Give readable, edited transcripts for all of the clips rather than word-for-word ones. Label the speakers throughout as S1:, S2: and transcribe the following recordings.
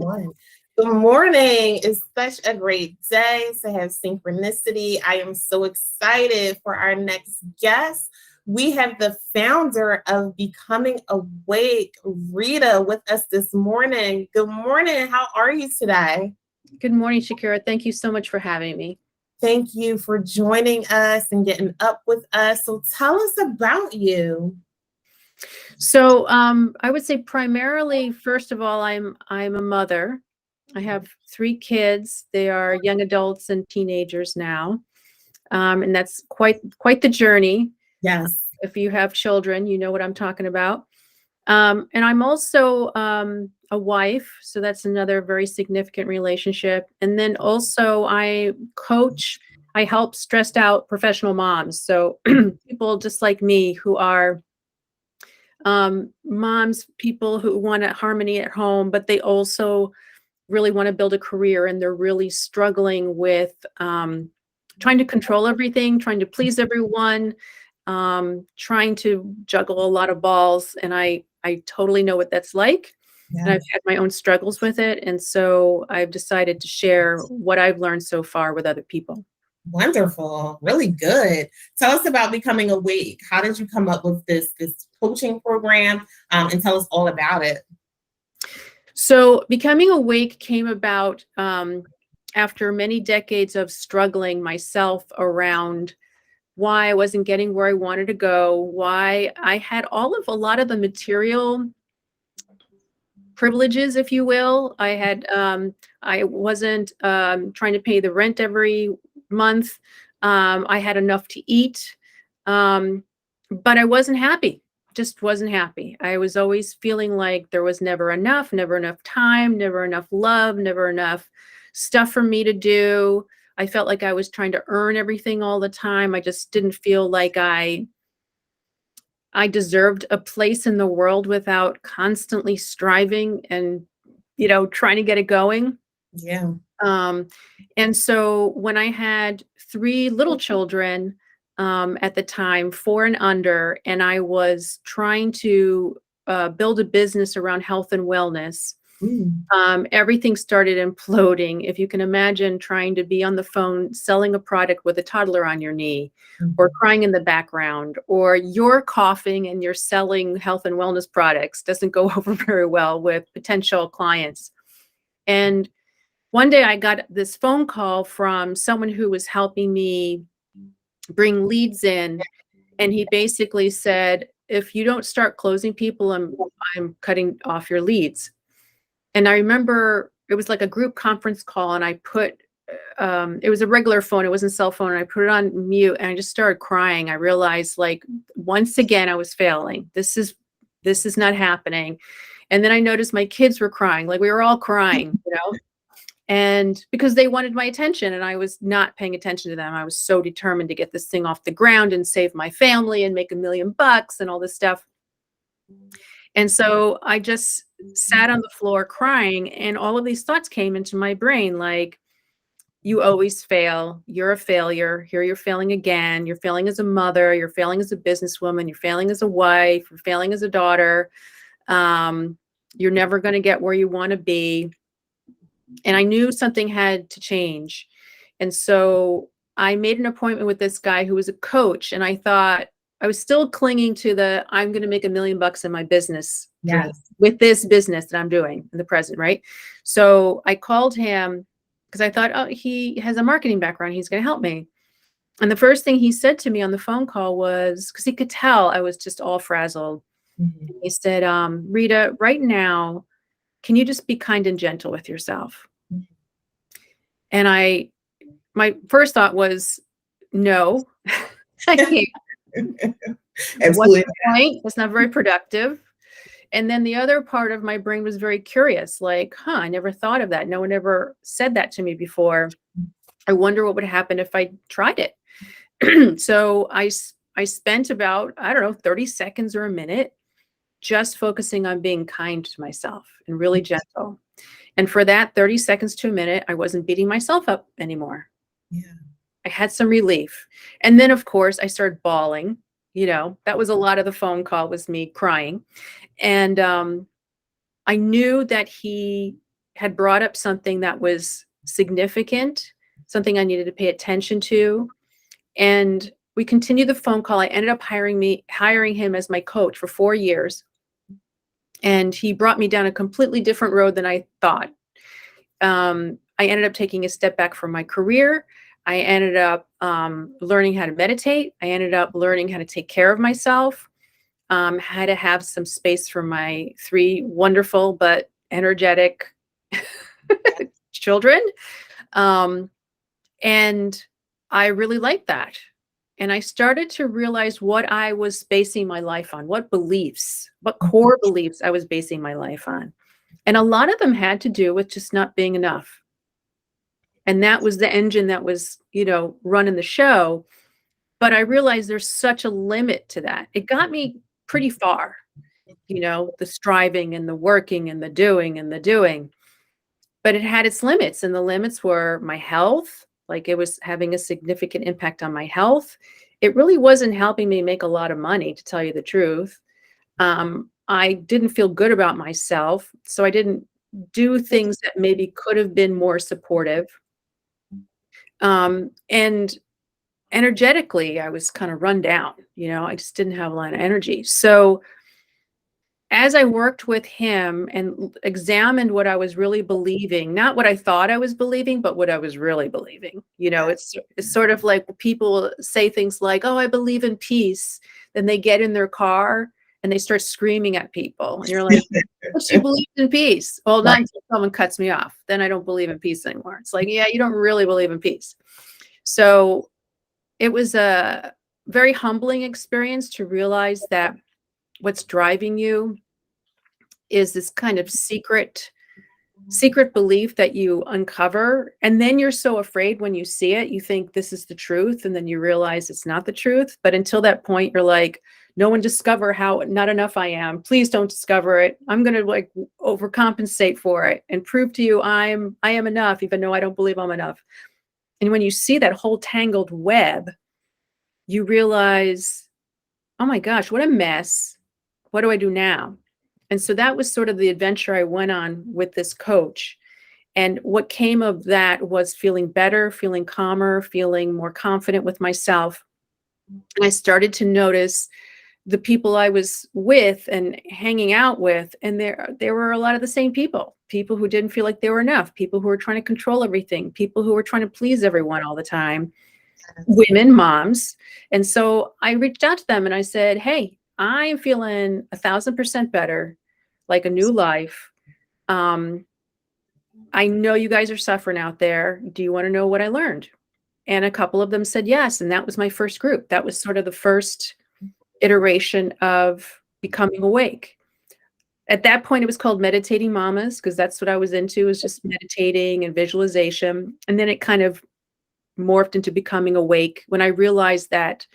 S1: One. Good morning. It's such a great day to have synchronicity. I am so excited for our next guest. We have the founder of Becoming Awake, Rita, with us this morning. Good morning. How are you today?
S2: Good morning, Shakira. Thank you so much for having me.
S1: Thank you for joining us and getting up with us. So tell us about you.
S2: So I would say primarily, first of all, I'm a mother. I have 3 kids. They are young adults and teenagers now, and that's quite the journey.
S1: Yes.
S2: If you have children, you know what I'm talking about. And I'm also a wife, so that's another very significant relationship. And then also I coach. I help stressed out professional moms, so people just like me who are moms, people who want harmony at home, but they also really want to build a career and they're really struggling with trying to control everything, trying to please everyone, trying to juggle a lot of balls. And I totally know what that's like. And I've
S1: Yes.
S2: had my own struggles with it. And so I've decided to share what I've learned so far with other people.
S1: Wonderful. Really good. Tell us about Becoming Awake. How did you come up with this coaching program? And tell us all about it.
S2: So Becoming Awake came about after many decades of struggling myself around why I wasn't getting where I wanted to go, why I had a lot of the material privileges, if you will. I wasn't trying to pay the rent every month. I had enough to eat, but I wasn't happy. Just wasn't happy. I was always feeling like there was never enough time, never enough love, never enough stuff for me to do. I felt like I was trying to earn everything all the time. I just didn't feel like I deserved a place in the world without constantly striving and, trying to get it going.
S1: Yeah.
S2: Um, and so when I had 3 little children at the time, 4 and under, and I was trying to build a business around health and wellness,
S1: Mm.
S2: everything started imploding. If you can imagine trying to be on the phone selling a product with a toddler on your knee, or
S1: Mhm.
S2: crying in the background, or you're coughing and you're selling health and wellness products, doesn't go over very well with potential clients. And one day I got this phone call from someone who was helping me bring leads in. And he basically said, if you don't start closing people, I'm cutting off your leads. And I remember it was like a group conference call, and I put it was a regular phone, it wasn't cell phone, and I put it on mute and I just started crying. I realized, like, once again I was failing. This is not happening. And then I noticed my kids were crying, like we were all crying. And because they wanted my attention and I was not paying attention to them. I was so determined to get this thing off the ground and save my family and make $1 million and all this stuff. And so I just sat on the floor crying, and all of these thoughts came into my brain, like, you always fail. You're a failure. Here you're failing again. You're failing as a mother. You're failing as a businesswoman. You're failing as a wife. You're failing as a daughter. Um, you're never going to get where you want to be. And I knew something had to change. And so I made an appointment with this guy who was a coach. And I thought, I was still clinging to I'm going to make $1 million in my business dream
S1: Yes.
S2: with this business that I'm doing in the present, right? So I called him because I thought, oh, he has a marketing background. He's going to help me. And the first thing he said to me on the phone call was, because he could tell I was just all frazzled.
S1: Mhm.
S2: He said, Rita, right now, can you just be kind and gentle with yourself? And my first thought was, no, I can't. What's
S1: Absolutely.
S2: the point? That's not very productive. And then the other part of my brain was very curious, like, I never thought of that. No one ever said that to me before. I wonder what would happen if I tried it. So I spent about, I don't know, 30 seconds or a minute just focusing on being kind to myself and really gentle. And for that 30 seconds to a minute, I wasn't beating myself up anymore.
S1: Yeah.
S2: I had some relief. And then, of course, I started bawling. That was a lot of the phone call, was me crying. And I knew that he had brought up something that was significant, something I needed to pay attention to. And we continued the phone call. I ended up hiring him as my coach for 4 years. And he brought me down a completely different road than I thought. I ended up taking a step back from my career. I ended up learning how to meditate. I ended up learning how to take care of myself, how to have some space for my 3 wonderful but energetic children. And I really liked that. And I started to realize what I was basing my life on, what beliefs, what core beliefs I was basing my life on. And a lot of them had to do with just not being enough. And that was the engine that was, running the show. But I realized there's such a limit to that. It got me pretty far, the striving and the working and the doing and the doing. But it had its limits, and the limits were my health. Like, it was having a significant impact on my health. It really wasn't helping me make a lot of money, to tell you the truth. I didn't feel good about myself, so I didn't do things that maybe could have been more supportive. And energetically, I was kind of run down. I just didn't have a lot of energy. So as I worked with him and examined what I was really believing, not what I thought I was believing, but what I was really believing. It's sort of like people say things like, "Oh, I believe in peace." Then they get in their car and they start screaming at people. And you're like, "But you believe in peace." Well, not until someone cuts me off. Then I don't believe in peace anymore. It's like, yeah, you don't really believe in peace. So it was a very humbling experience to realize that what's driving you is this kind of secret belief that you uncover. And then you're so afraid when you see it, you think this is the truth. And then you realize it's not the truth. But until that point, you're like, no one discover how not enough I am. Please don't discover it. I'm going to overcompensate for it and prove to you I am enough, even though I don't believe I'm enough. And when you see that whole tangled web, you realize, oh my gosh, what a mess. What do I do now? And so that was sort of the adventure I went on with this coach. And what came of that was feeling better, feeling calmer, feeling more confident with myself. And I started to notice the people I was with and hanging out with, and there were a lot of the same people who didn't feel like they were enough, people who were trying to control everything, people who were trying to please everyone all the time, women, moms. And so I reached out to them and I said, "Hey, I am feeling 1,000% better, like a new life. I know you guys are suffering out there. Do you want to know what I learned?" And a couple of them said yes. And that was my first group. That was sort of the first iteration of becoming awake. At that point, it was called Meditating Mamas, because that's what I was into, was just meditating and visualization. And then it kind of morphed into becoming awake when I realized that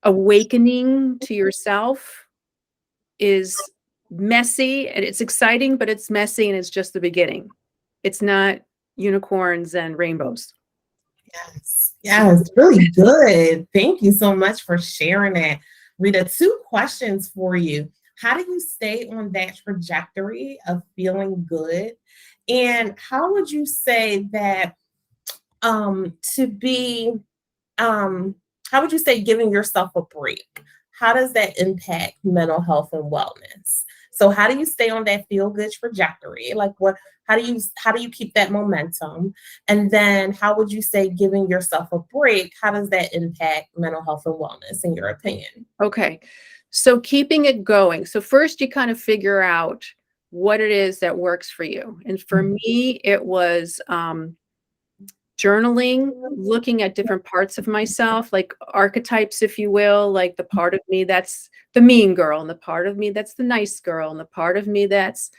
S2: awakening to yourself is messy and it's exciting, but it's messy and it's just the beginning. It's not unicorns and rainbows.
S1: Yes, really good. Thank you so much for sharing that. Rita, 2 questions for you. How do you stay on that trajectory of feeling good? And how would you say that to be how would you say giving yourself a break? How does that impact mental health and wellness? So how do you stay on that feel good trajectory? Like how do you keep that momentum? And then how would you say giving yourself a break, how does that impact mental health and wellness in your opinion?
S2: Okay. So keeping it going. So first you kind of figure out what it is that works for you. And for me, it was journaling, looking at different parts of myself, like archetypes, if you will, like the part of me that's the mean girl, and the part of me that's the nice girl, and the part of me that's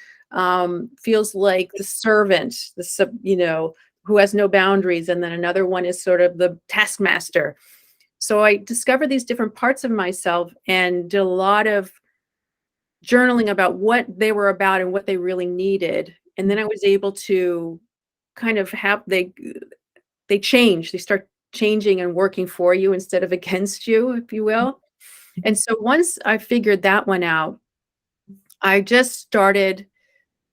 S2: feels like the servant, who has no boundaries, and then another one is sort of the taskmaster. So I discovered these different parts of myself and did a lot of journaling about what they were about and what they really needed. And then I was able to kind of have they change, they start changing and working for you instead of against you, if you will. And so once I figured that one out, I just started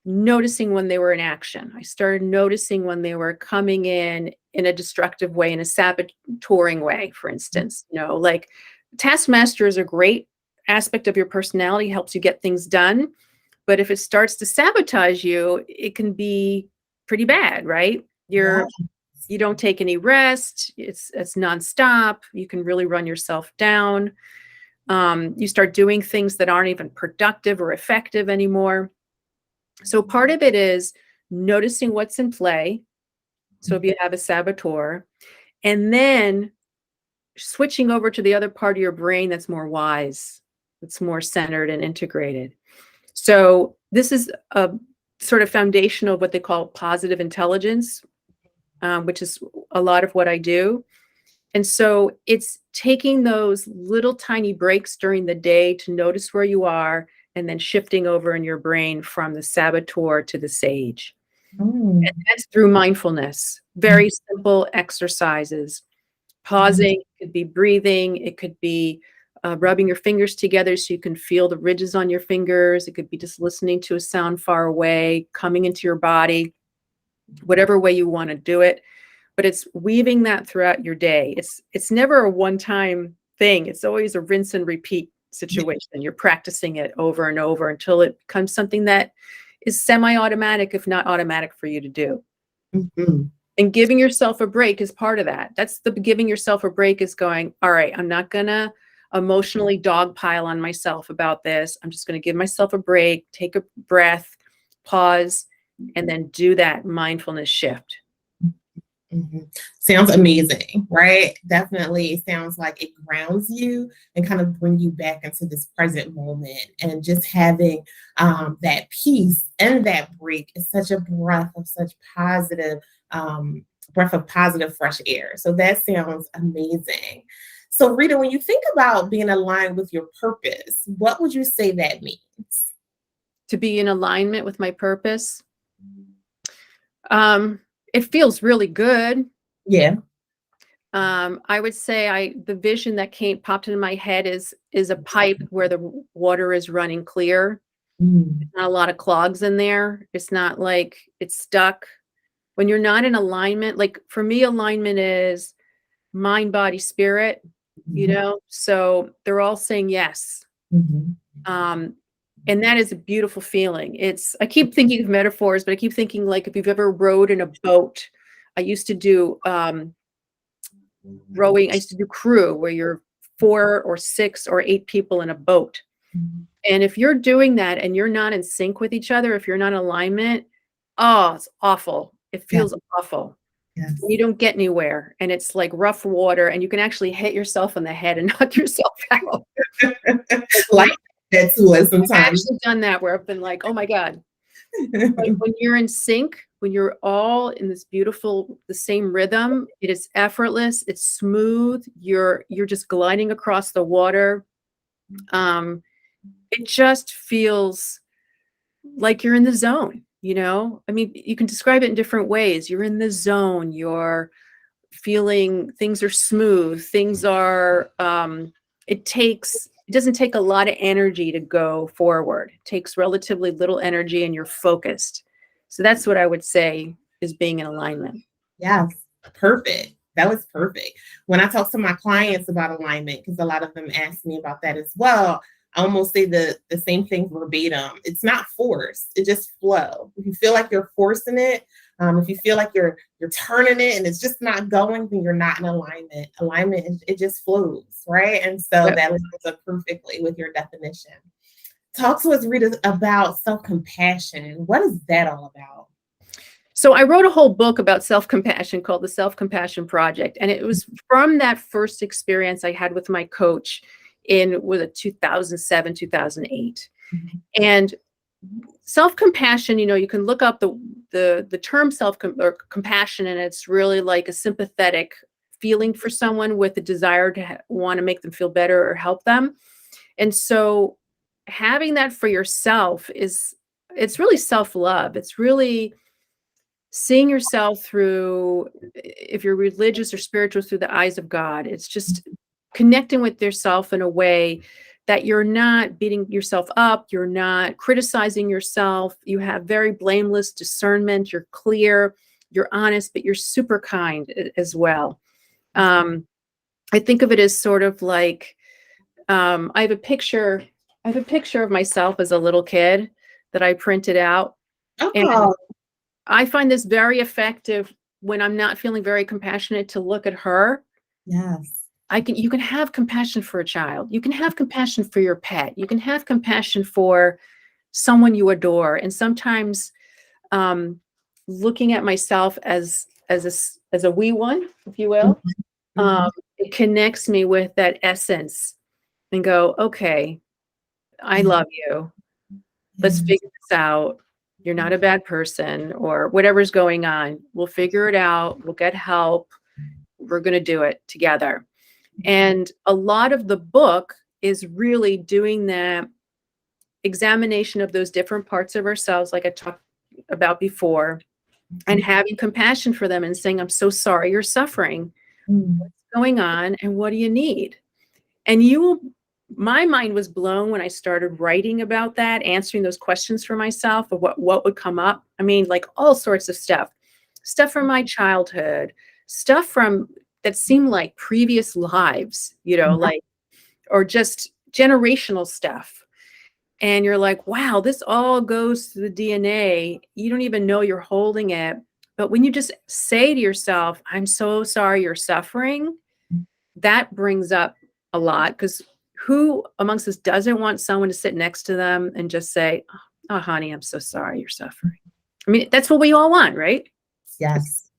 S2: noticing when they were in action. I started noticing when they were coming in a destructive way, in a saboteuring way, for instance. Like taskmaster is a great aspect of your personality, helps you get things done. But if it starts to sabotage you, it can be pretty bad, right?
S1: Yeah.
S2: You don't take any rest. It's nonstop. You can really run yourself down. You start doing things that aren't even productive or effective anymore. So part of it is noticing what's in play. So if you have a saboteur, and then switching over to the other part of your brain that's more wise, that's more centered and integrated. So this is a sort of foundational of what they call positive intelligence, which is a lot of what I do. And so it's taking those little tiny breaks during the day to notice where you are, and then shifting over in your brain from the saboteur to the sage.
S1: Mm.
S2: And that's through mindfulness, very simple exercises. Pausing, it could be breathing, it could be rubbing your fingers together so you can feel the ridges on your fingers. It could be just listening to a sound far away, coming into your body, whatever way you want to do it. But it's weaving that throughout your day. It's never a one-time thing. It's always a rinse and repeat situation. You're practicing it over and over until it becomes something that is semi-automatic, if not automatic, for you to do.
S1: Mhm.
S2: And giving yourself a break is part of that. That's the giving yourself a break is going, all right, I'm not going to emotionally dogpile on myself about this. I'm just going to give myself a break, take a breath, pause, and then do that mindfulness shift.
S1: Mhm. Sounds amazing, right? Definitely sounds like it grounds you and kind of bring you back into this present moment. And just having that peace and that break is such a breath of positive fresh air. So that sounds amazing. So Rita, when you think about being aligned with your purpose, what would you say that means?
S2: To be in alignment with my purpose, it feels really good.
S1: Yeah.
S2: I would say the vision that popped into my head is a pipe where the water is running clear.
S1: Mm.
S2: Not a lot of clogs in there. It's not like it's stuck. When you're not in alignment, like for me, alignment is mind, body, spirit,
S1: Mhm.
S2: so they're all saying yes.
S1: Mhm.
S2: Um, and that is a beautiful feeling. I keep thinking of metaphors, but I keep thinking like if you've ever rowed in a boat. I used to do rowing. I used to do crew where you're 4 or 6 or 8 people in a boat.
S1: Mhm.
S2: And if you're doing that and you're not in sync with each other, if you're not in alignment, oh, it's awful. It
S1: Yeah.
S2: feels awful.
S1: Yes.
S2: You don't get anywhere. And it's like rough water, and you can actually hit yourself on the head and knock yourself out.
S1: Like that too,
S2: I've
S1: sometimes.
S2: actually done that where I've been like, oh my God. But when you're in sync, when you're all in this beautiful, the same rhythm, it is effortless, it's smooth, you're just gliding across the water. It just feels like you're in the zone. I mean, you can describe it in different ways. You're in the zone, you're feeling things are smooth, things are it doesn't take a lot of energy to go forward. It takes relatively little energy and you're focused. So that's what I would say is being in alignment.
S1: Yes, perfect. That was perfect. When I talk to my clients about alignment, because a lot of them ask me about that as well, I almost say the same thing verbatim. It's not forced; it just flow. If you feel like you're forcing it, if you feel like you're turning it and it's just not going, then you're not in alignment. Alignment, it just flows, right? And so
S2: Yep.
S1: that lines up perfectly with your definition. Talk to us, Rita, about self-compassion. What is that all about?
S2: So I wrote a whole book about self-compassion called The Self-Compassion Project. And it was from that first experience I had with my coach was it 2007, 2008.
S1: Mhm.
S2: And self-compassion, you can look up the term compassion, and it's really like a sympathetic feeling for someone with a desire to want to make them feel better or help them. And so having that for yourself it's really self-love. It's really seeing yourself through, if you're religious or spiritual, through the eyes of God. It's just connecting with yourself in a way that you're not beating yourself up, you're not criticizing yourself, you have very blameless discernment, you're clear, you're honest, but you're super kind as well. I think of it as sort of like, I have a picture of myself as a little kid that I printed out. And
S1: Oh,
S2: I find this very effective when I'm not feeling very compassionate to look at her.
S1: yes.
S2: You can have compassion for a child. You can have compassion for your pet. You can have compassion for someone you adore. And sometimes um, looking at myself as a wee one, if you will,
S1: Mhm.
S2: it connects me with that essence and go, okay, I
S1: Yeah,
S2: love you. Let's
S1: yeah.
S2: figure this out. You're not a bad person, or whatever's going on. We'll figure it out. We'll get help. We're going to do it together. And a lot of the book is really doing that examination of those different parts of ourselves, like I talked about before, and having compassion for them and saying, I'm so sorry you're suffering.
S1: Mm.
S2: What's going on and what do you need? And you will, my mind was blown when I started writing about that, answering those questions for myself of what would come up. I mean, like all sorts of stuff from my childhood, stuff from that seemed like previous lives, like, or just generational stuff. And you're like, wow, this all goes to the DNA. You don't even know you're holding it. But when you just say to yourself, I'm so sorry you're suffering, that brings up a lot, because who amongst us doesn't want someone to sit next to them and just say, oh, honey, I'm so sorry you're suffering. I mean, that's what we all want, right?
S1: Yes.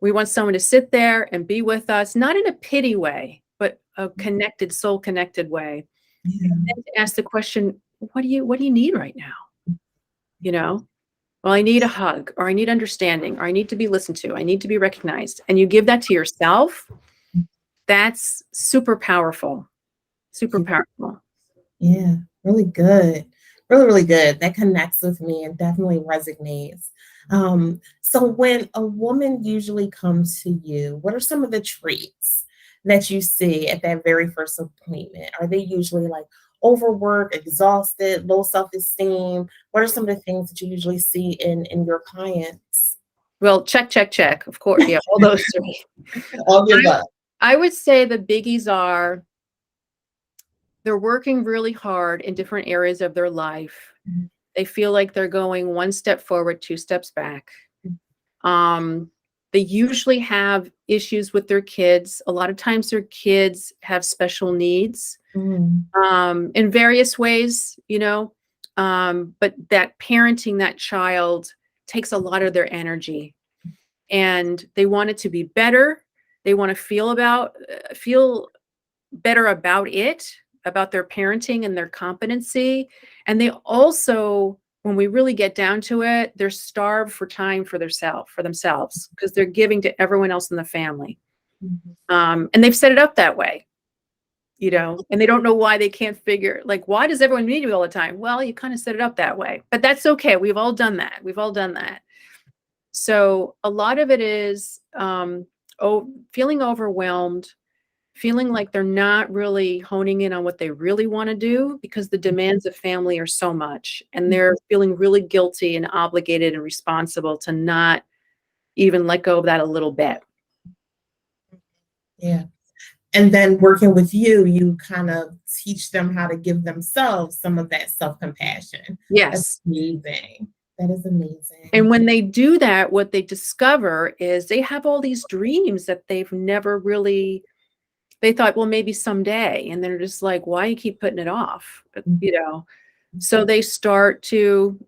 S2: We want someone to sit there and be with us, not in a pity way, but a connected, soul connected way.
S1: Yeah.
S2: And to ask the question, what do you need right now? You know, well, I need a hug, or I need understanding, or I need to be listened to, I need to be recognized. And you give that to yourself. That's super powerful. Super powerful.
S1: Yeah, really good. Really, really good. That connects with me and definitely resonates. So when a woman usually comes to you, what are some of the traits that you see at that very first appointment? Are they usually like overworked, exhausted, low self-esteem? What are some of the things that you usually see in your clients?
S2: Well, check, check, check. Of course. Yeah, all those three.
S1: All the
S2: I,
S1: above.
S2: I would say the biggies are they're working really hard in different areas of their life. They feel like they're going one step forward, two steps back. Um, they usually have issues with their kids. A lot of times their kids have special needs
S1: Mm,
S2: in various ways, but that parenting that child takes a lot of their energy, and they want it to be better. They want to feel better about it, about their parenting and their competency. And they also, when we really get down to it, they're starved for time for themselves, because they're giving to everyone else in the family.
S1: mhm.
S2: And they've set it up that way, and they don't know why they can't figure, like, why does everyone need you all the time? Well, you kind of set it up that way, but that's okay. We've all done that. So a lot of it is feeling overwhelmed, feeling like they're not really honing in on what they really want to do, because the demands of family are so much, and they're feeling really guilty and obligated and responsible to not even let go of that a little bit.
S1: Yeah. And then working with you, you kind of teach them how to give themselves some of that self-compassion. That's
S2: Yes.
S1: amazing. That is
S2: And
S1: amazing.
S2: when they do that, what they discover is they have all these dreams that they've never really, they thought, well, maybe someday. And they're just like, why you keep putting it off? So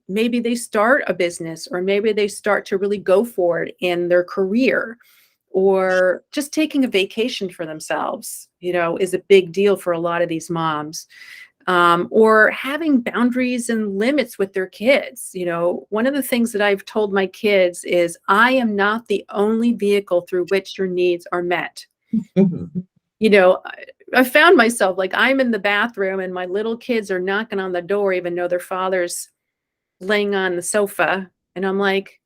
S2: maybe they start a business, or maybe they start to really go for it in their career, or just taking a vacation for themselves, is a big deal for a lot of these moms. Or having boundaries and limits with their kids. One of the things that I've told my kids is, I am not the only vehicle through which your needs are met.
S1: Mhm.
S2: I found myself, like, I'm in the bathroom and my little kids are knocking on the door, even though their father's laying on the sofa. And I'm like,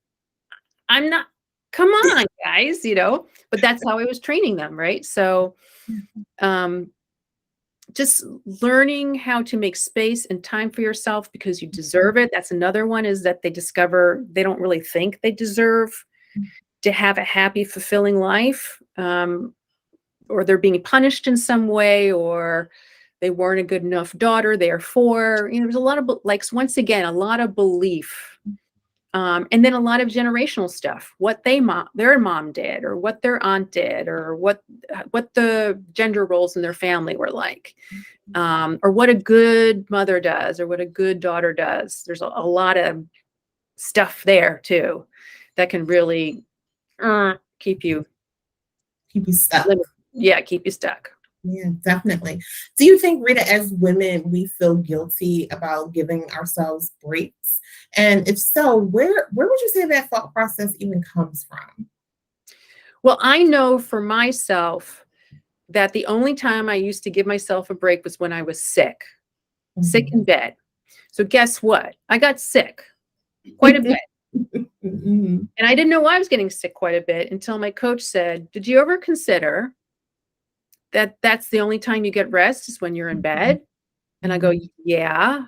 S2: I'm not, come on, guys, but that's how I was training them. Right. So, um, just learning how to make space and time for yourself because you deserve it. That's another one, is that they discover they don't really think they deserve to have a happy, fulfilling life, or they're being punished in some way, or they weren't a good enough daughter, therefore, there's a lot of, like, once again, a lot of belief. And then a lot of generational stuff, what their mom did, or what their aunt did, or what the gender roles in their family were like, or what a good mother does, or what a good daughter does. There's a lot of stuff there too that can really keep you
S1: stuck.
S2: Keep you stuck.
S1: Yeah, definitely. Do you think, Rita, as women, we feel guilty about giving ourselves breaks? And if so, where would you say that thought process even comes from?
S2: Well, I know for myself that the only time I used to give myself a break was when I was sick in bed. So guess what? I got sick quite a bit. And I didn't know why I was getting sick quite a bit until my coach said, "Did you ever consider that that's the only time you get rest is when you're in bed?" And I go, "Yeah."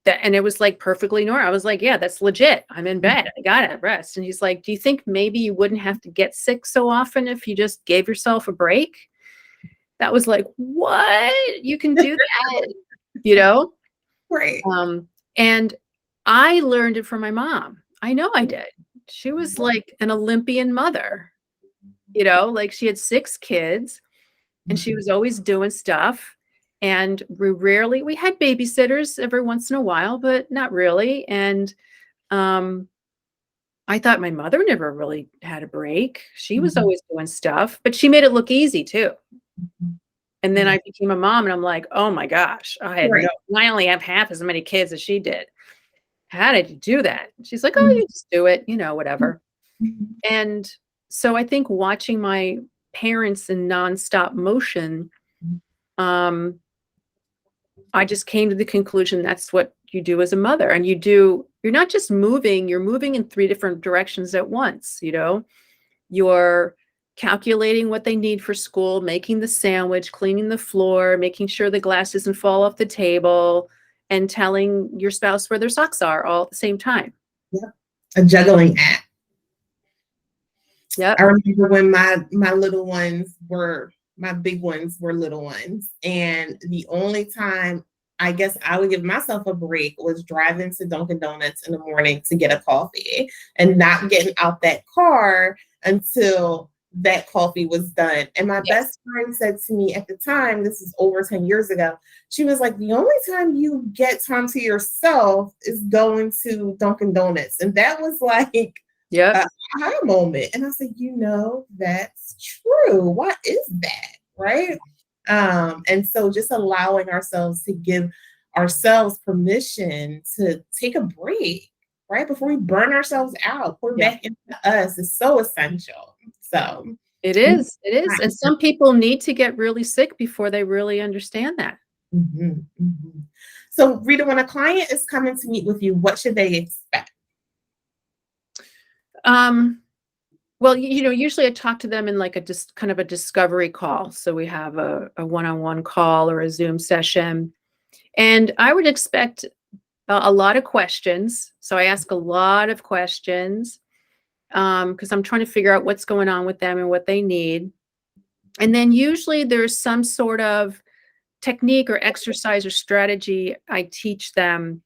S2: And it was like perfectly normal. I was like, "Yeah, that's legit. I'm in bed. I gotta rest." And he's like, "Do you think maybe you wouldn't have to get sick so often if you just gave yourself a break?" That was like, "What? You can do that?" You know?
S1: Right.
S2: And I learned it from my mom. I know I did. She was like an Olympian mother, like she had 6 kids and she was always doing stuff. And we had babysitters every once in a while, but not really. And I thought my mother never really had a break. She was always doing stuff, but she made it look easy too. And then I became a mom and I'm like, oh my gosh, I only have half as many kids as she did. How did you do that? She's like, oh, you just do it, whatever. And so I think watching my parents in nonstop motion, I just came to the conclusion that's what you do as a mother. And you're not just moving, you're moving in 3 different directions at once, You're calculating what they need for school, making the sandwich, cleaning the floor, making sure the glass doesn't fall off the table, and telling your spouse where their socks are all at the same time.
S1: Yep. A juggling act.
S2: Yep.
S1: I remember when my big ones were little ones. And the only time I guess I would give myself a break was driving to Dunkin' Donuts in the morning to get a coffee and not getting out that car until that coffee was done. And my best friend said to me at the time, this is over 10 years ago, she was like, the only time you get time to yourself is going to Dunkin' Donuts. And that was like a aha moment. And I was like, that's true. What is that? Right. And so just allowing ourselves to give ourselves permission to take a break, right? Before we burn ourselves out, pour back into us is so essential. So
S2: it is. And some people need to get really sick before they really understand that.
S1: So Rita, when a client is coming to meet with you, what should they expect?
S2: Well, usually I talk to them in like kind of a discovery call. So we have a one-on-one call or a Zoom session. And I would expect a lot of questions. So I ask a lot of questions because I'm trying to figure out what's going on with them and what they need. And then usually there's some sort of technique or exercise or strategy I teach them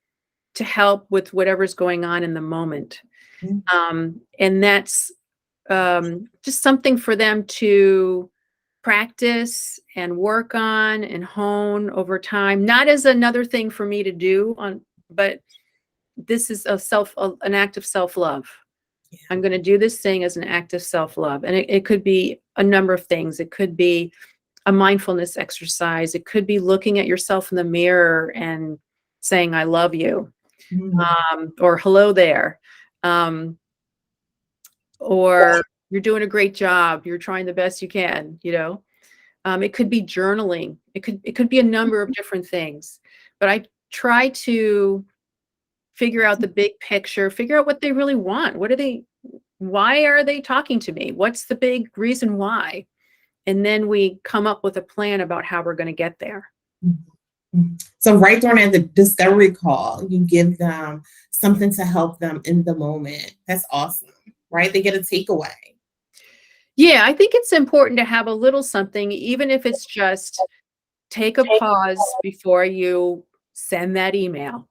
S2: to help with whatever's going on in the moment. And that's just something for them to practice and work on and hone over time, not as another thing for me to do but this is an act of self-love. I'm going to do this thing as an act of self-love. And it could be a number of things. It could be a mindfulness exercise. It could be looking at yourself in the mirror and saying, I love you, or hello there. Or you're doing a great job. You're trying the best you can, It could be journaling. It could be a number of different things. But I try to figure out the big picture, figure out what they really want. Why are they talking to me? What's the big reason why? And then we come up with a plan about how we're going to get there.
S1: Mhm. So right during the discovery call, you give them something to help them in the moment. That's awesome, right? They get a takeaway.
S2: Yeah, I think it's important to have a little something, even if it's just take a pause before you send that email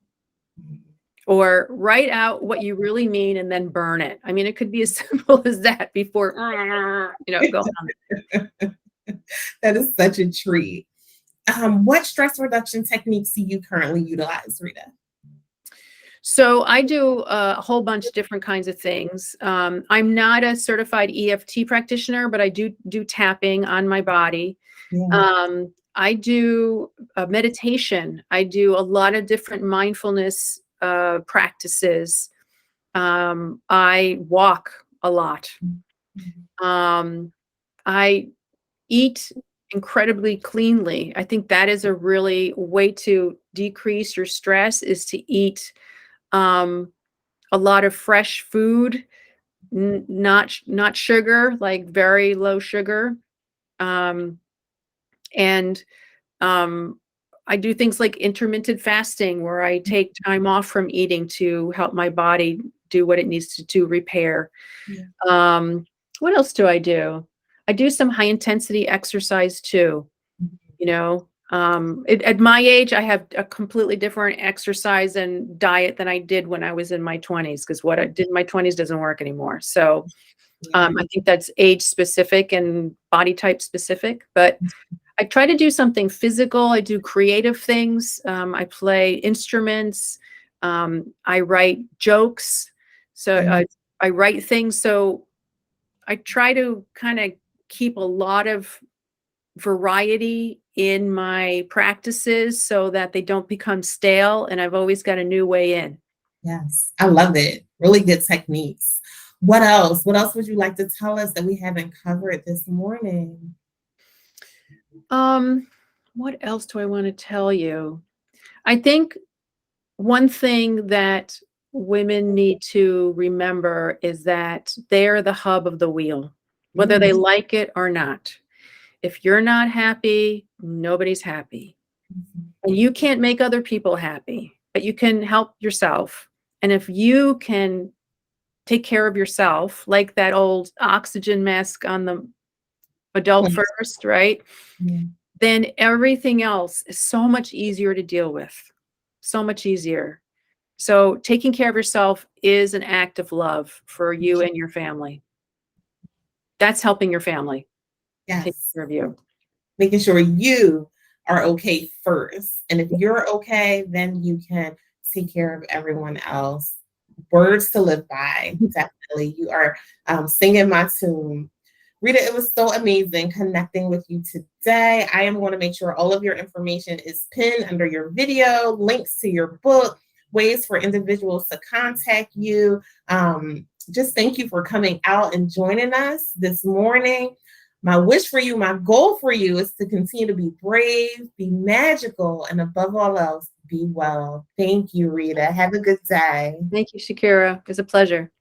S2: or write out what you really mean and then burn it. I mean, it could be as simple as that before, going on.
S1: That is such a treat. What stress reduction techniques do you currently utilize, Rita?
S2: So I do a whole bunch of different kinds of things. I'm not a certified EFT practitioner, but I do tapping on my body.
S1: Yeah.
S2: I do meditation. I do a lot of different mindfulness practices. I walk a lot.
S1: Mhm.
S2: Um, I eat incredibly cleanly. I think that is a really way to decrease your stress is to eat um, a lot of fresh food, not sugar, like very low sugar. Um, and um, I do things like intermittent fasting where I take time off from eating to help my body do what it needs to do, repair.
S1: Yeah.
S2: Um, what else do? I do some high intensity exercise too. At my age, I have a completely different exercise and diet than I did when I was in my 20s because what I did in my 20s doesn't work anymore. So
S1: Yeah.
S2: I think that's age specific and body type specific, but I try to do something physical. I do creative things. I play instruments. I write jokes. So
S1: Yeah.
S2: I write things. So I try to kind of keep a lot of variety in my practices so that they don't become stale. And I've always got a new way in.
S1: Yes. I love it. Really good techniques. What else? What else would you like to tell us that we haven't covered this morning?
S2: Um, what else do I want to tell you? I think one thing that women need to remember is that they're the hub of the wheel, whether they
S1: Yes.
S2: like it or not. If you're not happy, nobody's happy.
S1: Mhm.
S2: And you can't make other people happy, but you can help yourself. And if you can take care of yourself, like that old oxygen mask on the adult
S1: Please.
S2: first, right?
S1: Yeah.
S2: Then everything else is so much easier to deal with. So much easier. So taking care of yourself is an act of love for you and your family. That's helping your family take
S1: Yes.
S2: care of you.
S1: Making sure you are okay first. And if you're okay, then you can take care of everyone else. Words to live by. Definitely. You are singing my tune. Rita, it was so amazing connecting with you today. I am going to make sure all of your information is pinned under your video, links to your book, ways for individuals to contact you. Just thank you for coming out and joining us this morning. My wish for you, my goal for you is to continue to be brave, be magical, and above all else, be well. Thank you, Rita. Have a good day.
S2: Thank you, Shakira. It was a pleasure.